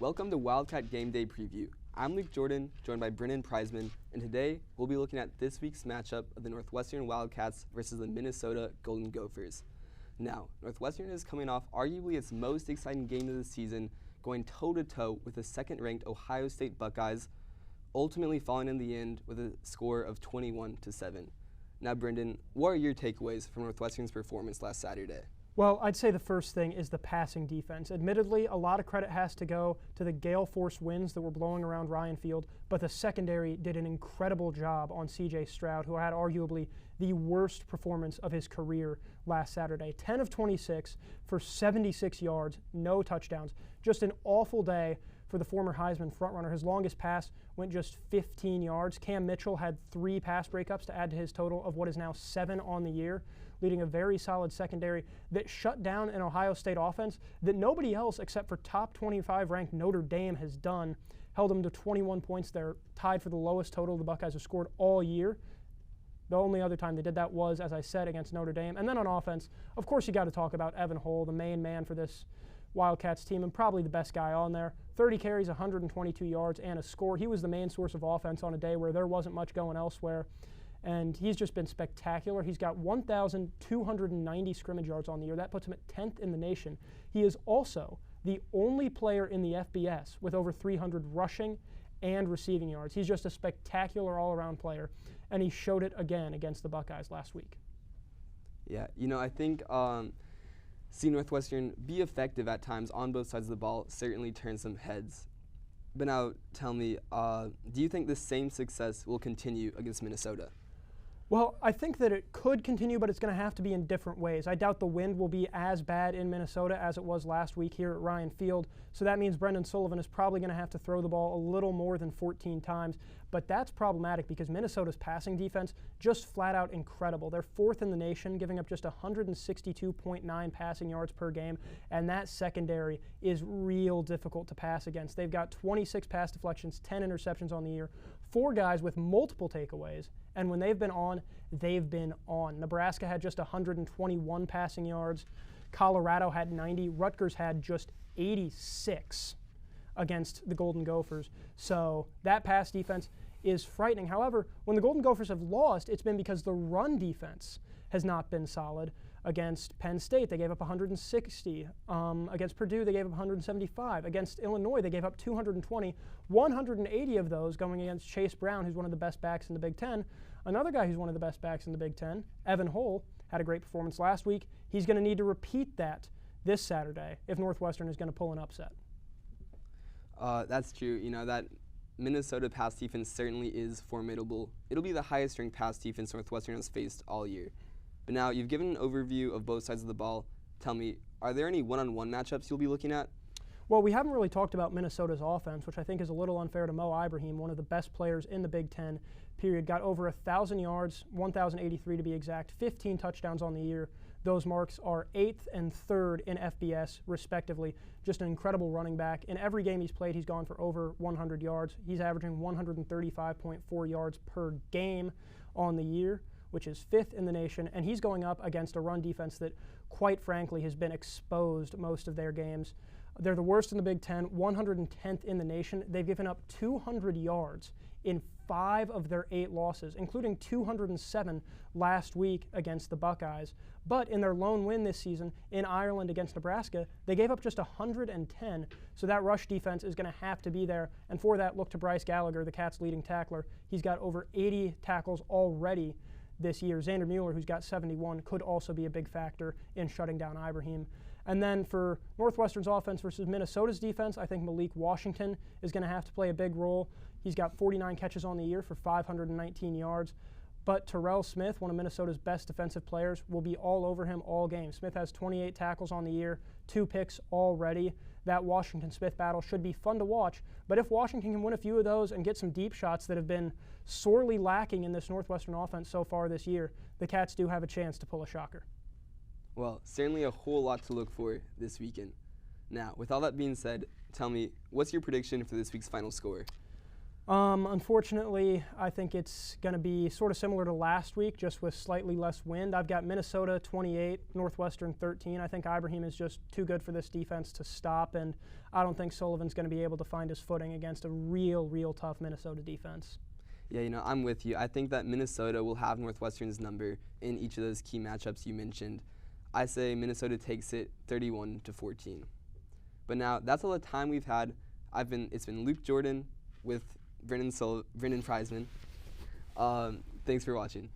Welcome to Wildcat Game Day Preview. I'm Luke Jordan, joined by Brendan Preisman, and today we'll be looking at this week's matchup of the Northwestern Wildcats versus the Minnesota Golden Gophers. Now, Northwestern is coming off arguably its most exciting game of the season, going toe-to-toe with the second-ranked Ohio State Buckeyes, ultimately falling in the end with a score of 21-7. Now, Brendan, what are your takeaways from Northwestern's performance last Saturday? Well, I'd say the first thing is the passing defense. Admittedly, a lot of credit has to go to the gale force winds that were blowing around Ryan Field, but the secondary did an incredible job on C.J. Stroud, who had arguably the worst performance of his career last Saturday. 10 of 26 for 76 yards, no touchdowns. Just an awful day for the former Heisman frontrunner. His longest pass went just 15 yards. Cam Mitchell had 3 pass breakups to add to his total of what is now 7 on the year, leading a very solid secondary that shut down an Ohio State offense that nobody else except for top 25 ranked Notre Dame has done. Held them to 21 points there, tied for the lowest total the Buckeyes have scored all year. The only other time they did that was, as I said, against Notre Dame. And then on offense, of course you got to talk about Evan Hull, the main man for this Wildcats team and probably the best guy on there. 30 carries, 122 yards, and a score. He was the main source of offense on a day where there wasn't much going elsewhere. And he's just been spectacular. He's got 1,290 scrimmage yards on the year. That puts him at 10th in the nation. He is also the only player in the FBS with over 300 rushing and receiving yards. He's just a spectacular all-around player, and he showed it again against the Buckeyes last week. Yeah, I think seeing Northwestern be effective at times on both sides of the ball certainly turns some heads. But now tell me, do you think the same success will continue against Minnesota? Well, I think that it could continue, but it's going to have to be in different ways. I doubt the wind will be as bad in Minnesota as it was last week here at Ryan Field. So that means Brendan Sullivan is probably going to have to throw the ball a little more than 14 times. But that's problematic because Minnesota's passing defense just flat out incredible. They're 4th in the nation, giving up just 162.9 passing yards per game. And that secondary is real difficult to pass against. They've got 26 pass deflections, 10 interceptions on the year, 4 guys with multiple takeaways. And when they've been on, they've been on. Nebraska had just 121 passing yards. Colorado had 90. Rutgers had just 86 against the Golden Gophers. So that pass defense is frightening. However, when the Golden Gophers have lost, it's been because the run defense has not been solid. Against Penn State, they gave up 160. Against Purdue, they gave up 175. Against Illinois, they gave up 220. 180 of those going against Chase Brown, who's one of the best backs in the Big Ten. Another guy who's one of the best backs in the Big Ten, Evan Hull, had a great performance last week. He's going to need to repeat that this Saturday if Northwestern is going to pull an upset. That's true. That Minnesota pass defense certainly is formidable. It'll be the highest-ranked pass defense Northwestern has faced all year. But now you've given an overview of both sides of the ball. Tell me, are there any one-on-one matchups you'll be looking at? Well, we haven't really talked about Minnesota's offense, which I think is a little unfair to Mo Ibrahim, one of the best players in the Big Ten, period. Got over 1,000 yards, 1,083 to be exact, 15 touchdowns on the year. Those marks are 8th and 3rd in FBS, respectively. Just an incredible running back. In every game he's played, he's gone for over 100 yards. He's averaging 135.4 yards per game on the year, which is 5th in the nation, and he's going up against a run defense that, quite frankly, has been exposed most of their games. They're the worst in the Big Ten, 110th in the nation. They've given up 200 yards in 5 of their 8 losses, including 207 last week against the Buckeyes. But in their lone win this season in Ireland against Nebraska, they gave up just 110. So that rush defense is going to have to be there. And for that, look to Bryce Gallagher, the Cats' leading tackler. He's got over 80 tackles already this year. Xander Mueller, who's got 71, could also be a big factor in shutting down Ibrahim. And then for Northwestern's offense versus Minnesota's defense, I think Malik Washington is going to have to play a big role. He's got 49 catches on the year for 519 yards. But Terrell Smith, one of Minnesota's best defensive players, will be all over him all game. Smith has 28 tackles on the year, 2 picks already. That Washington-Smith battle should be fun to watch. But if Washington can win a few of those and get some deep shots that have been sorely lacking in this Northwestern offense so far this year, the Cats do have a chance to pull a shocker. Well, certainly a whole lot to look for this weekend. Now, with all that being said, tell me, what's your prediction for this week's final score? Unfortunately, I think it's going to be sort of similar to last week, just with slightly less wind. I've got Minnesota 28, Northwestern 13. I think Ibrahim is just too good for this defense to stop, and I don't think Sullivan's going to be able to find his footing against a real tough Minnesota defense. Yeah, I'm with you. I think that Minnesota will have Northwestern's number in each of those key matchups you mentioned. I say Minnesota takes it 31-14. But now, that's all the time we've had. It's been Luke Jordan with Brendan Preisman. Thanks for watching.